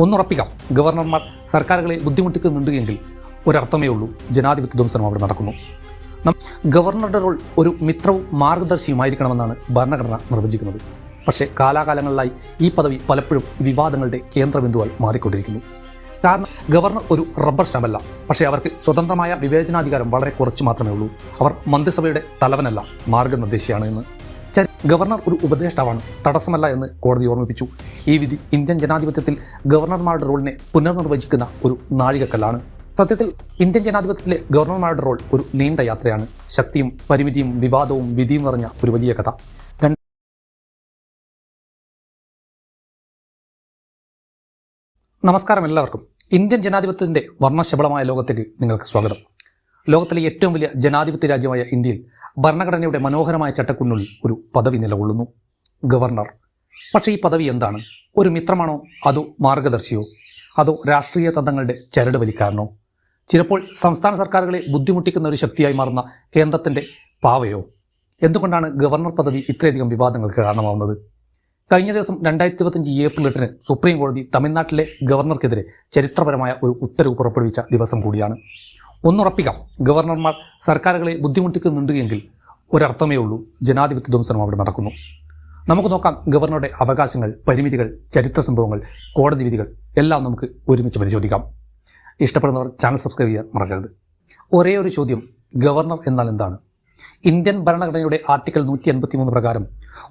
ഒന്നുറപ്പിക്കാം, ഗവർണർമാർ സർക്കാരുകളെ ബുദ്ധിമുട്ടിക്കുന്നുണ്ട് എങ്കിൽ ഒരർത്ഥമേ ഉള്ളൂ, ജനാധിപത്യ ധ്വംസനം അവിടെ നടക്കുന്നു. ഗവർണറുടെ റോൾ ഒരു മിത്രവും മാർഗദർശിയുമായിരിക്കണമെന്നാണ് ഭരണഘടന നിർവചിക്കുന്നത്. പക്ഷേ കാലാകാലങ്ങളിലായി ഈ പദവി പലപ്പോഴും വിവാദങ്ങളുടെ കേന്ദ്രബിന്ദുവായി മാറിക്കൊണ്ടിരിക്കുന്നു. കാരണം ഗവർണർ ഒരു റബ്ബർ സ്റ്റാമ്പല്ല, പക്ഷേ അവർക്ക് സ്വതന്ത്രമായ വിവേചനാധികാരം വളരെ കുറച്ച് മാത്രമേ ഉള്ളൂ. അവർ മന്ത്രിസഭയുടെ തലവനല്ല, മാർഗനിർദ്ദേശിയാണ് എന്ന്. ഗവർണർ ഒരു ഉപദേഷ്ടാവാണ്, തടസ്സമല്ല എന്ന് കോടതി ഓർമ്മിപ്പിച്ചു. ഈ വിധി ഇന്ത്യൻ ജനാധിപത്യത്തിൽ ഗവർണർമാരുടെ റോളിനെ പുനർനിർവചിക്കുന്ന ഒരു നാഴികക്കല്ലാണ്. സത്യത്തിൽ ഇന്ത്യൻ ജനാധിപത്യത്തിലെ ഗവർണർമാരുടെ റോൾ ഒരു നീണ്ട യാത്രയാണ്. ശക്തിയും പരിമിതിയും വിവാദവും വിധിയും നിറഞ്ഞ ഒരു വലിയ കഥ. നമസ്കാരം എല്ലാവർക്കും. ഇന്ത്യൻ ജനാധിപത്യത്തിൻ്റെ വർണ്ണശബളമായ ലോകത്തേക്ക് നിങ്ങൾക്ക് സ്വാഗതം. ലോകത്തിലെ ഏറ്റവും വലിയ ജനാധിപത്യ രാജ്യമായ ഇന്ത്യയിൽ ഭരണഘടനയുടെ മനോഹരമായ ചട്ടക്കുള്ളിൽ ഒരു പദവി നിലകൊള്ളുന്നു, ഗവർണർ. പക്ഷേ ഈ പദവി എന്താണ്? ഒരു മിത്രമാണോ, അതോ മാർഗദർശിയോ, അതോ രാഷ്ട്രീയ തന്ത്രങ്ങളുടെ ചരട് വലിക്കാരനോ, ചിലപ്പോൾ സംസ്ഥാന സർക്കാരുകളെ ബുദ്ധിമുട്ടിക്കുന്ന ഒരു ശക്തിയായി മാറുന്ന കേന്ദ്രത്തിൻ്റെ പാവയോ? എന്തുകൊണ്ടാണ് ഗവർണർ പദവി ഇത്രയധികം വിവാദങ്ങൾക്ക് കാരണമാവുന്നത്? കഴിഞ്ഞ ദിവസം 2025 ഏപ്രിൽ 8 സുപ്രീം കോടതി തമിഴ്നാട്ടിലെ ഗവർണർക്കെതിരെ ചരിത്രപരമായ ഒരു ഉത്തരവ് പുറപ്പെടുവിച്ച ദിവസം കൂടിയാണ്. ഒന്നുറപ്പിക്കാം, ഗവർണർമാർ സർക്കാരുകളെ ബുദ്ധിമുട്ടിക്കുന്നുണ്ട് എങ്കിൽ ഒരർത്ഥമേ ഉള്ളൂ, ജനാധിപത്യ ധ്വംസനം അവിടെ നടക്കുന്നു. നമുക്ക് നോക്കാം ഗവർണറുടെ അവകാശങ്ങൾ, പരിമിതികൾ, ചരിത്ര സംഭവങ്ങൾ, കോടതി വിധികൾ എല്ലാം നമുക്ക് ഒരുമിച്ച് പരിശോധിക്കാം. ഇഷ്ടപ്പെടുന്നവർ ചാനൽ സബ്സ്ക്രൈബ് ചെയ്യാൻ മറക്കരുത്. ഒരേ ഒരു ചോദ്യം, ഗവർണർ എന്നാൽ എന്താണ്? ഇന്ത്യൻ ഭരണഘടനയുടെ ആർട്ടിക്കിൾ 183 പ്രകാരം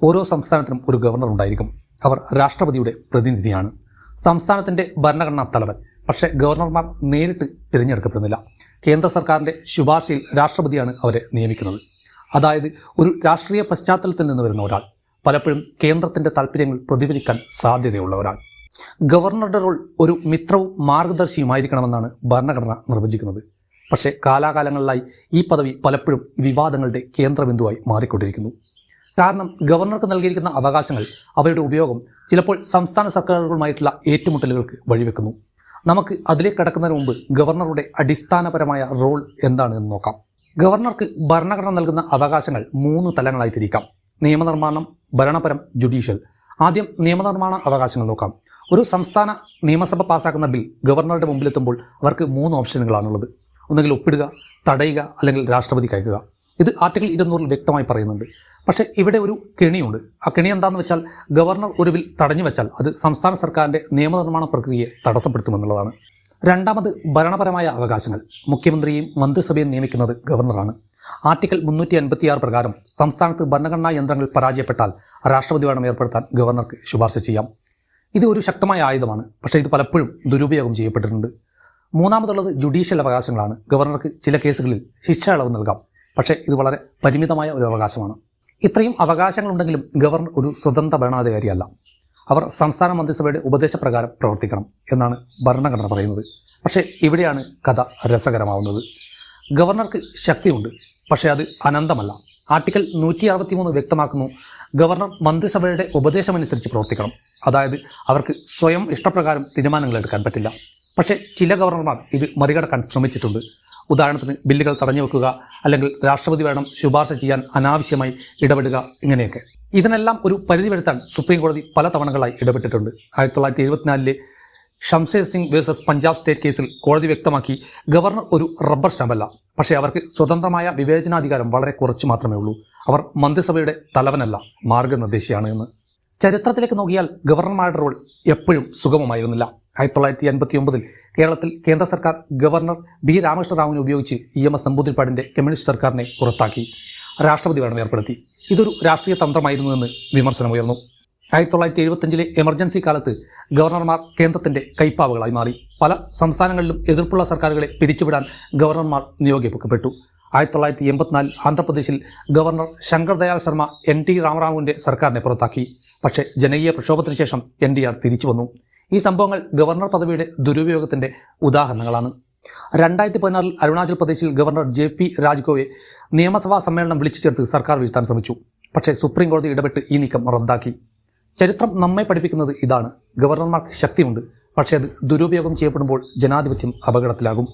ഓരോ സംസ്ഥാനത്തിനും ഒരു ഗവർണർ ഉണ്ടായിരിക്കും. അവർ രാഷ്ട്രപതിയുടെ പ്രതിനിധിയാണ്, സംസ്ഥാനത്തിൻ്റെ ഭരണഘടനാ തലവൻ. പക്ഷേ ഗവർണർമാർ നേരിട്ട് തിരഞ്ഞെടുക്കപ്പെടുന്നില്ല. കേന്ദ്ര സർക്കാരിൻ്റെ ശുപാർശയിൽ രാഷ്ട്രപതിയാണ് അവരെ നിയമിക്കുന്നത്. അതായത് ഒരു രാഷ്ട്രീയ പശ്ചാത്തലത്തിൽ നിന്ന് വരുന്ന ഒരാൾ, പലപ്പോഴും കേന്ദ്രത്തിൻ്റെ താല്പര്യങ്ങൾ പ്രതിഫലിക്കാൻ സാധ്യതയുള്ള ഒരാൾ. ഗവർണറുടെ റോൾ ഒരു മിത്രവും മാർഗദർശിയുമായിരിക്കണമെന്നാണ് ഭരണഘടന നിർവചിക്കുന്നത്. പക്ഷേ കാലാകാലങ്ങളിലായി ഈ പദവി പലപ്പോഴും വിവാദങ്ങളുടെ കേന്ദ്രബിന്ദുവായി മാറിക്കൊണ്ടിരിക്കുന്നു. കാരണം ഗവർണർക്ക് നൽകിയിരിക്കുന്ന അവകാശങ്ങൾ, അവയുടെ ഉപയോഗം ചിലപ്പോൾ സംസ്ഥാന സർക്കാരുകളുമായിട്ടുള്ള ഏറ്റുമുട്ടലുകൾക്ക് വഴിവെക്കുന്നു. നമുക്ക് അതിലേക്ക് കടക്കുന്നതിന് മുമ്പ് ഗവർണറുടെ അടിസ്ഥാനപരമായ റോൾ എന്താണ് എന്ന് നോക്കാം. ഗവർണർക്ക് ഭരണഘടന നൽകുന്ന അവകാശങ്ങൾ 3 തലങ്ങളായി തിരിക്കാം: നിയമനിർമ്മാണം, ഭരണപരം, ജുഡീഷ്യൽ. ആദ്യം നിയമനിർമ്മാണ അവകാശങ്ങൾ നോക്കാം. ഒരു സംസ്ഥാന നിയമസഭ പാസ്സാക്കുന്ന ബിൽ ഗവർണറുടെ മുമ്പിലെത്തുമ്പോൾ അവർക്ക് 3 ഓപ്ഷനുകളാണുള്ളത്. ഒന്നുകിൽ ഒപ്പിടുക, തടയുക, അല്ലെങ്കിൽ രാഷ്ട്രപതിക്ക് അയക്കുക. ഇത് ആർട്ടിക്കിൾ 200 വ്യക്തമായി പറയുന്നുണ്ട്. പക്ഷേ ഇവിടെ ഒരു കെണിയുണ്ട്. ആ കെണി എന്താണെന്ന് വെച്ചാൽ, ഗവർണർ ഒരു ബിൽ തടഞ്ഞു വെച്ചാൽ അത് സംസ്ഥാന സർക്കാരിൻ്റെ നിയമനിർമ്മാണ പ്രക്രിയയെ തടസ്സപ്പെടുത്തുമെന്നുള്ളതാണ്. രണ്ടാമത് ഭരണപരമായ അവകാശങ്ങൾ. മുഖ്യമന്ത്രിയെയും മന്ത്രിസഭയും നിയമിക്കുന്നത് ഗവർണറാണ്. ആർട്ടിക്കിൾ 356 പ്രകാരം സംസ്ഥാനത്ത് ഭരണഘടനാ യന്ത്രങ്ങൾ പരാജയപ്പെട്ടാൽ രാഷ്ട്രപതി ഭരണം ഏർപ്പെടുത്താൻ ഗവർണർക്ക് ശുപാർശ ചെയ്യാം. ഇത് ഒരു ശക്തമായ ആയുധമാണ്, പക്ഷേ ഇത് പലപ്പോഴും ദുരുപയോഗം ചെയ്യപ്പെട്ടിട്ടുണ്ട്. മൂന്നാമതുള്ളത് ജുഡീഷ്യൽ അവകാശങ്ങളാണ്. ഗവർണർക്ക് ചില കേസുകളിൽ ശിക്ഷ ഇളവ് നൽകാം, പക്ഷേ ഇത് വളരെ പരിമിതമായ ഒരു അവകാശമാണ്. ഇത്രയും അവകാശങ്ങളുണ്ടെങ്കിലും ഗവർണർ ഒരു സ്വതന്ത്ര ഭരണാധികാരിയല്ല. അവർ സംസ്ഥാന മന്ത്രിസഭയുടെ ഉപദേശപ്രകാരം പ്രവർത്തിക്കണം എന്നാണ് ഭരണഘടന പറയുന്നത്. പക്ഷേ ഇവിടെയാണ് കഥ രസകരമാവുന്നത്. ഗവർണർക്ക് ശക്തിയുണ്ട്, പക്ഷേ അത് അനന്തമല്ല. ആർട്ടിക്കിൾ 163 വ്യക്തമാക്കുന്നു, ഗവർണർ മന്ത്രിസഭയുടെ ഉപദേശമനുസരിച്ച് പ്രവർത്തിക്കണം. അതായത് അവർക്ക് സ്വയം ഇഷ്ടപ്രകാരം തീരുമാനങ്ങൾ എടുക്കാൻ പറ്റില്ല. പക്ഷേ ചില ഗവർണർമാർ ഇത് മറികടക്കാൻ ശ്രമിച്ചിട്ടുണ്ട്. ഉദാഹരണത്തിന് ബില്ലുകൾ തടഞ്ഞു വെക്കുക, അല്ലെങ്കിൽ രാഷ്ട്രപതി വേണം ശുപാർശ ചെയ്യാൻ അനാവശ്യമായി ഇടപെടുക, ഇങ്ങനെയൊക്കെ. ഇതിനെല്ലാം ഒരു പരിധി വരുത്താൻ സുപ്രീം കോടതി പല തവണകളായി ഇടപെട്ടിട്ടുണ്ട്. 1974 ഷംഷേർ സിംഗ് വേഴ്സസ് പഞ്ചാബ് സ്റ്റേറ്റ് കേസിൽ കോടതി വ്യക്തമാക്കി, ഗവർണർ ഒരു റബ്ബർ സ്റ്റാമ്പല്ല, പക്ഷേ അവർക്ക് സ്വതന്ത്രമായ വിവേചനാധികാരം വളരെ കുറച്ച് മാത്രമേ ഉള്ളൂ. അവർ മന്ത്രിസഭയുടെ തലവനല്ല, മാർഗനിർദ്ദേശിയാണ് എന്ന്. ചരിത്രത്തിലേക്ക് നോക്കിയാൽ ഗവർണർമാരുടെ റോൾ എപ്പോഴും സുഗമമായിരുന്നില്ല. 1989 കേരളത്തിൽ കേന്ദ്ര സർക്കാർ ഗവർണർ ബി രാമകൃഷ്ണ റാവുവിനെ ഉപയോഗിച്ച് EMS നമ്പൂതിരിപ്പാടിൻ്റെ കമ്മ്യൂണിസ്റ്റ് സർക്കാരിനെ പുറത്താക്കി, രാഷ്ട്രപതി ഭരണം ഏർപ്പെടുത്തി. ഇതൊരു രാഷ്ട്രീയ തന്ത്രമായിരുന്നുവെന്ന് വിമർശനമുയർന്നു. 1975 എമർജൻസി കാലത്ത് ഗവർണർമാർ കേന്ദ്രത്തിൻ്റെ കൈപ്പാവുകളായി മാറി. പല സംസ്ഥാനങ്ങളിലും എതിർപ്പുള്ള സർക്കാരുകളെ പിരിച്ചുവിടാൻ ഗവർണർമാർ നിയോഗിക്കപ്പെട്ടു. 1984 ആന്ധ്രാപ്രദേശിൽ ഗവർണർ ശങ്കർ ദയാൽ ശർമ്മ NT രാമറാവുവിൻ്റെ സർക്കാരിനെ പുറത്താക്കി. പക്ഷേ ജനകീയ പ്രക്ഷോഭത്തിന് ശേഷം NTR തിരിച്ചു വന്നു. ഈ സംഭവങ്ങൾ ഗവർണർ പദവിയുടെ ദുരുപയോഗത്തിൻ്റെ ഉദാഹരണങ്ങളാണ്. 2016 അരുണാചൽ പ്രദേശിൽ ഗവർണർ JP രാജ്ഗോയെ നിയമസഭാ സമ്മേളനം വിളിച്ചു ചേർത്ത് സർക്കാർ വീഴ്ത്താൻ ശ്രമിച്ചു. പക്ഷേ സുപ്രീം കോടതി ഇടപെട്ട് ഈ നീക്കം റദ്ദാക്കി. ചരിത്രം നമ്മെ പഠിപ്പിക്കുന്നത് ഇതാണ്: ഗവർണർമാർക്ക് ശക്തിയുണ്ട്, പക്ഷേ അത് ദുരുപയോഗം ചെയ്യപ്പെടുമ്പോൾ ജനാധിപത്യം അപകടത്തിലാകും.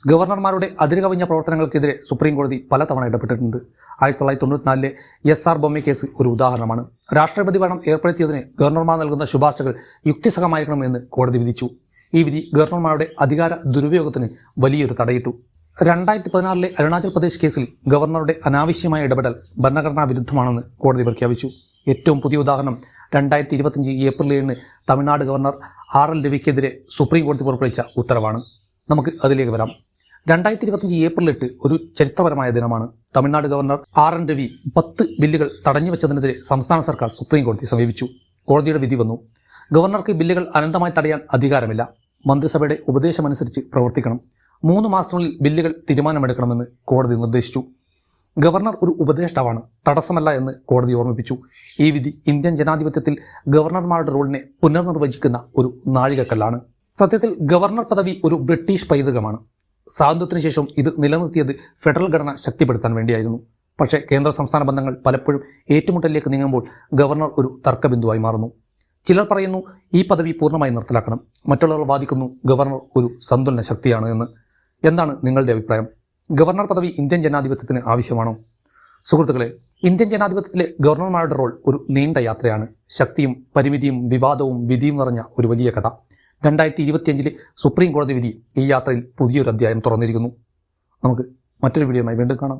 ഗവർണർമാരുടെ അതിരുകവിഞ്ഞ പ്രവർത്തനങ്ങൾക്കെതിരെ സുപ്രീം കോടതി പലതവണ ഇടപെട്ടിട്ടുണ്ട്. 1994 SR ബൊമ്മ കേസ് ഒരു ഉദാഹരണമാണ്. രാഷ്ട്രപതി ഭരണം ഏർപ്പെടുത്തിയതിന് ഗവർണർമാർ നൽകുന്ന ശുപാർശകൾ യുക്തിസഹമായിരിക്കണമെന്ന് കോടതി വിധിച്ചു. ഈ വിധി ഗവർണർമാരുടെ അധികാര ദുരുപയോഗത്തിന് വലിയൊരു തടയിട്ടു. 2016 അരുണാചൽ പ്രദേശ് കേസിൽ ഗവർണറുടെ അനാവശ്യമായ ഇടപെടൽ ഭരണഘടനാ വിരുദ്ധമാണെന്ന് കോടതി പ്രഖ്യാപിച്ചു. ഏറ്റവും പുതിയ ഉദാഹരണം 2025 ഏപ്രിൽ 7 തമിഴ്നാട് ഗവർണർ RL രവിക്കെതിരെ സുപ്രീം കോടതി പുറപ്പെടുവിച്ച ഉത്തരവാണ്. നമുക്ക് അതിലേക്ക് വരാം. 2025 ഏപ്രിൽ 8 ഒരു ചരിത്രപരമായ ദിനമാണ്. തമിഴ്നാട് ഗവർണർ RN രവി 10 ബില്ലുകൾ തടഞ്ഞുവെച്ചതിനെതിരെ സംസ്ഥാന സർക്കാർ സുപ്രീം കോടതി സമീപിച്ചു. കോടതിയുടെ വിധി വന്നു. ഗവർണർക്ക് ബില്ലുകൾ അനന്തമായി തടയാൻ അധികാരമില്ല. മന്ത്രിസഭയുടെ ഉപദേശമനുസരിച്ച് പ്രവർത്തിക്കണം. 3 മാസത്തിനുള്ളിൽ ബില്ലുകൾ തീരുമാനമെടുക്കണമെന്ന് കോടതി നിർദ്ദേശിച്ചു. ഗവർണർ ഒരു ഉപദേഷ്ടാവാണ്, തടസ്സമല്ല എന്ന് കോടതി ഓർമ്മിപ്പിച്ചു. ഈ വിധി ഇന്ത്യൻ ജനാധിപത്യത്തിൽ ഗവർണർമാരുടെ റോളിനെ പുനർനിർവചിക്കുന്ന ഒരു നാഴികക്കല്ലാണ്. സത്യത്തിൽ ഗവർണർ പദവി ഒരു ബ്രിട്ടീഷ് പൈതൃകമാണ്. സ്വാതന്ത്ര്യത്തിന് ശേഷം ഇത് നിലനിർത്തിയത് ഫെഡറൽ ഘടന ശക്തിപ്പെടുത്താൻ വേണ്ടിയായിരുന്നു. പക്ഷേ കേന്ദ്ര സംസ്ഥാന ബന്ധങ്ങൾ പലപ്പോഴും ഏറ്റുമുട്ടലിലേക്ക് നീങ്ങുമ്പോൾ ഗവർണർ ഒരു തർക്കബിന്ദുവായി മാറുന്നു. ചിലർ പറയുന്നു ഈ പദവി പൂർണ്ണമായി നിർത്തലാക്കണം. മറ്റുള്ളവർ വാദിക്കുന്നു ഗവർണർ ഒരു സന്തുലന ശക്തിയാണ് എന്ന്. എന്താണ് നിങ്ങളുടെ അഭിപ്രായം? ഗവർണർ പദവി ഇന്ത്യൻ ജനാധിപത്യത്തിന് ആവശ്യമാണോ? സുഹൃത്തുക്കളെ, ഇന്ത്യൻ ജനാധിപത്യത്തിലെ ഗവർണർമാരുടെ റോൾ ഒരു നീണ്ട യാത്രയാണ്. ശക്തിയും പരിമിതിയും വിവാദവും വിധിയും നിറഞ്ഞ ഒരു വലിയ കഥ. 2025 സുപ്രീം കോടതി വിധി ഈ യാത്രയിൽ പുതിയൊരു അധ്യായം തുറന്നിരിക്കുന്നു. നമുക്ക് മറ്റൊരു വീഡിയോയുമായി വീണ്ടും കാണാം.